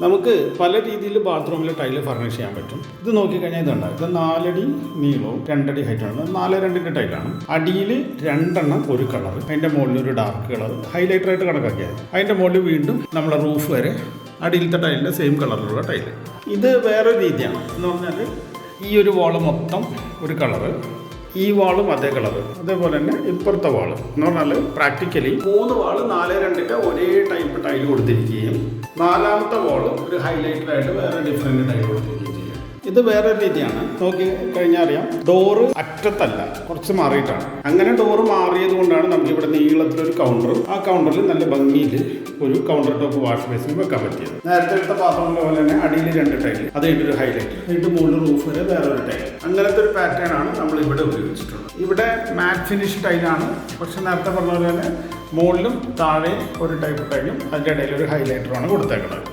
നമുക്ക് പല രീതിയിൽ ബാത്റൂമിൽ ടൈല് ഫർണിഷ് ചെയ്യാൻ പറ്റും. ഇത് നോക്കിക്കഴിഞ്ഞാൽ ഇതുണ്ട്. ഇത് 4 അടി നീളവും 2 അടി ഹൈറ്റാണ്. 4x2 ടൈലാണ്. അടിയിൽ 2 ഒരു കളർ, അതിൻ്റെ മുകളിൽ ഒരു ഡാർക്ക് കളർ ഹൈലൈറ്ററായിട്ട് കണക്കാക്കിയത്. അതിൻ്റെ മുകളിൽ വീണ്ടും നമ്മുടെ റൂഫ് വരെ അടിയിലത്തെ ടൈലിൻ്റെ സെയിം കളറിലുള്ള ടൈല്. ഇത് വേറെ രീതിയാണ് എന്ന് പറഞ്ഞാൽ ഈ ഒരു വാള് മൊത്തം ഒരു കളറ്, ഈ വാളും അതേ കളറ്, അതേപോലെ തന്നെ ഇപ്പുറത്തെ വാള് എന്ന് പറഞ്ഞാൽ പ്രാക്ടിക്കലി 3 വാള് 4x2 ഒരേ ടൈപ്പ് ടൈൽ കൊടുത്തിരിക്കുകയും 4ാമത്തെ വാള് ഒരു ഹൈലൈറ്ററായിട്ട് വേറെ ഡിഫറെൻറ്റ് ടൈൽ കൊടുത്തിരിക്കുകയും ചെയ്യും. ഇത് വേറെ രീതിയാണ്. നോക്കി കഴിഞ്ഞാൽ അറിയാം, ഡോറ് അറ്റത്തല്ല, കുറച്ച് മാറിയിട്ടാണ്. അങ്ങനെ ഡോറ് മാറിയത് കൊണ്ടാണ് നമുക്ക് ഇവിടെ നീളത്തിലൊരു കൗണ്ടർ, ആ കൗണ്ടറിൽ നല്ല ഭംഗിയിൽ ഒരു കൗണ്ടർ ടോപ്പ് വാഷ് ബേസിൻ വെക്കാൻ പറ്റിയത്. നേരത്തെ എടുത്ത പാത്രങ്ങളെ പോലെ തന്നെ അടിയിൽ 2 ടൈല്, അത് കഴിഞ്ഞൊരു ഹൈലൈറ്റ്, അതിൻ്റെ മുകളിൽ റൂഫ് വരെ വേറൊരു ടൈൽ. അങ്ങനത്തെ ഒരു പാറ്റേൺ ആണ് നമ്മൾ ഇവിടെ ഉപയോഗിച്ചിട്ടുള്ളത്. ഇവിടെ മാറ്റ് ഫിനിഷ് ടൈലാണ്, പക്ഷെ നേരത്തെ പറഞ്ഞ പോലെ തന്നെ മുകളിലും താഴെ ഒരു ടൈപ്പ് ടൈലും അതിൻ്റെ ഇടയിൽ ഒരു ഹൈലൈറ്ററുമാണ് കൊടുത്തേക്കുന്നത്.